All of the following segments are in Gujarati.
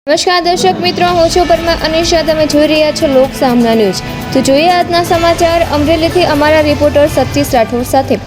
નમસ્કાર દર્શક મિત્રો, હું છું પરમા અનિશા. તમે જોઈ રહ્યા છો લોક સામના ન્યૂઝ. તો જોઈએ આજના સમાચાર અમરેલીથી અમારા રિપોર્ટર સતીશ રાઠોડ સાથે.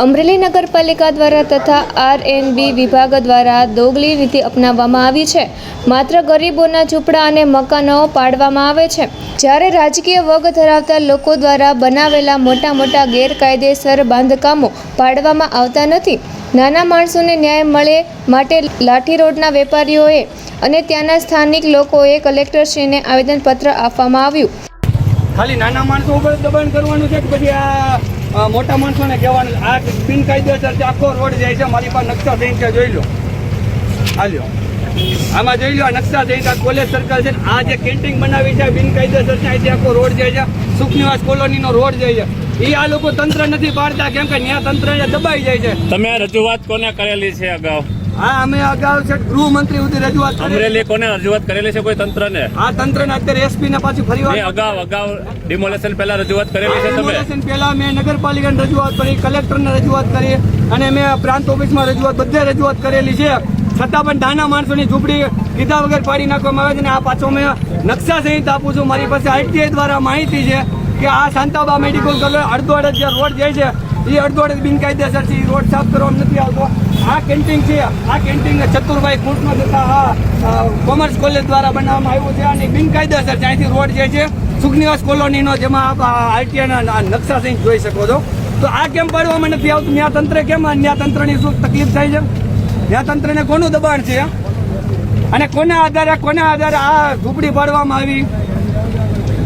અમરેલી નગરપાલિકા દ્વારા તથા આરએનબી વિભાગ દ્વારા દોગલી નીતિ અપનાવવામાં આવી છે. માત્ર ગરીબોના ઝૂંપડા અને મકાનો પાડવામાં આવે છે, જ્યારે રાજકીય વગ ધરાવતા લોકો દ્વારા બનાવેલા મોટા ગેરકાયદેસર બાંધકામો પાડવામાં આવતા નથી. નાના માણસોને ન્યાય મળે માટે લાઠી રોડના વેપારીઓએ અને ત્યાંના સ્થાનિક લોકોએ કલેક્ટરશ્રીને આવેદનપત્ર આપવામાં આવ્યું. ખાલી નાના માણસો ઉપર દબાણ કરવાનું છે કે પછી આ મોટા માણસોને કહેવાનું આ બિનકાયદેસર છે, આખો રોડ જાય છે. મારી પાસે નકશા થઈ છે, જોઈ લો. હાલ્યો આમાં જોઈ લો, આ નકશા થઈ છે. કોલેજ સર્કલ છે, આ જે કેન્ટીન બનાવી છે બિનકાયદેસર છે. અહીંથી આખો રોડ જાય છે, સુખનિવાસ કોલોનીનો રોડ જાય છે. એ આ લોકો તંત્ર નથી પાડતા, કેમ કે ન્યા તંત્ર દબાઈ જાય છે. તમે આ રજૂઆત કોને કરેલી છે અગાઉ? હા, અમે અગાઉ છે ગૃહમંત્રી સુધી રજૂઆત કરી. અમરેલી કોને રજૂઆત કરેલી છે? કોઈ તંત્રને? આ તંત્રને અત્યારે એસપી ને પાછી ફરીવાર અગાઉ ડિમોલેશન પહેલા રજૂઆત કરેલી છે તમે? ડિમોલેશન પહેલા મેં નગરપાલિકાને રજૂઆત કરી, કલેક્ટરને રજૂઆત કરી અને મેં પ્રાંત ઓફિસમાં બધે રજૂઆત કરેલી છે. છતાં પણ નાના માણસોની ઝૂંપડી કીધા વગર પાડી નાખવામાં આવે છે. અને આ પાછો મેં નકશા સહિત આપું છું. મારી પાસે આરટીઆઈ દ્વારા માહિતી છે કે આ શાંતાબા મેડિકલ કોલેજ અડધો જે રોડ જાય છે એ અડધો બિનકાયદેસર છે. એ રોડ સાફ કરવામાં નથી આવતો. આ કેન્ટીન છે, આ કેન્ટીન ચતુરભાઈ ખૂંટનો જતા કોમર્સ કોલેજ દ્વારા બનાવવામાં આવ્યું છે અને બિનકાયદેસર છે. અહીંથી રોડ જાય છે સુખનિવાસ કોલોનીનો, જેમાં આપ આરટીઆઈના નકશા સહિત જોઈ શકો છો. તો આ કેમ પાડવામાં નથી આવતું? ન્યા તંત્ર કેમ, ન્યા તંત્રની શું તકલીફ થાય છે? ન્યા તંત્રને કોનું દબાણ છે અને કોના આધારે આ ઝૂંપડી પાડવામાં આવી?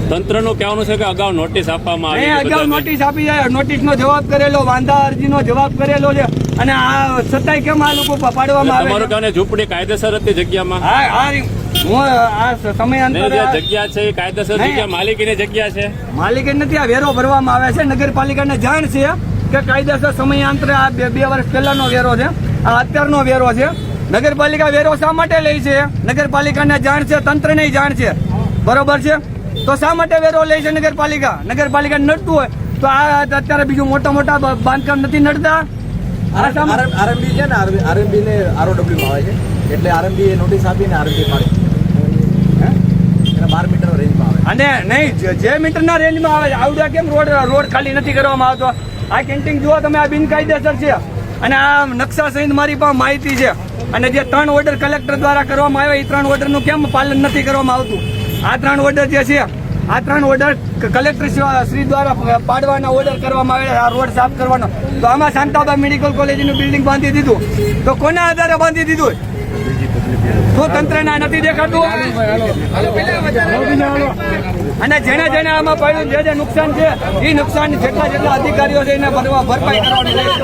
તંત્રનું કહેવાનું છે કે અગાઉ નોટિસ આપવામાં આવી. અગાઉ નોટિસ આપી જાય, નોટિસનો જવાબ કરેલો, વાંધા અરજીનો જવાબ કરેલો છે અને આ છતાંય કેમ આ લોકો પાડવામાં આવે? તમારું કહેવાનું ઝૂંપડી કાયદેસર હતી જગ્યામાં? સમયાંતરે જગ્યા છે એ કાયદેસર જગ્યા, માલિકીની જગ્યા છે? માલિકી નથી, આ વેરો ભરવામાં આવે છે. નગરપાલિકાને જાણ છે કે કાયદેસર સમયાંતરે આ બે વર્ષ પહેલાનો વેરો છે, આ અત્યારનો વેરો છે. નગરપાલિકા વેરો શા માટે લે છે? નગરપાલિકાને જાણ છે, તંત્રને જાણ છે, બરોબર છે. તો શા માટે વેરો લે છે નગરપાલિકા? નગરપાલિકા નડતું હોય તો આ અત્યારે બીજું મોટા બાંધકામ નથી નડતા. આરએમબી છે ને, આરએમબી ને આરઓડબ્લ્યુ આવે છે, એટલે આરએમબી નોટિસ આપીને આરએમબી પાડે એને 12 મીટર રેન્જમાં આવે. અને નહીં, જે મીટરના રેન્જમાં આવે છે. આવડા કેમ રોડ ખાલી નથી કરવામાં આવતો? આ કેન્ટીન જુઓ તમે, આ બિનકાયદેસર છે અને આ નકશા સહિત મારી પાસે માહિતી છે. અને જે 3 ઓર્ડર કલેક્ટર દ્વારા કરવામાં આવ્યા, એ 3 ઓર્ડરનું કેમ પાલન નથી કરવામાં આવતું? આ 3 ઓર્ડર જે છે, આ 3 ઓર્ડર કલેક્ટર શ્રી દ્વારા પાડવાના ઓર્ડર કરવામાં આવ્યા, આ રોડ સાફ કરવાનો. તો આમાં શાંતાબા મેડિકલ કોલેજનું બિલ્ડિંગ બાંધી દીધું, તો કોના આધારે બાંધી દીધું? શું તંત્રના નથી દેખાતું? અને જેને આમાં પડ્યું, જે નુકસાન છે એ નુકસાન જેટલા અધિકારીઓ છે એને ભરપાઈ કરવાની રહેશે.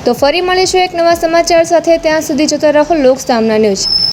તો ફરી મળીશું એક નવા સમાચાર સાથે. ત્યાં સુધી જોતા રહો લોક સામના ન્યૂઝ.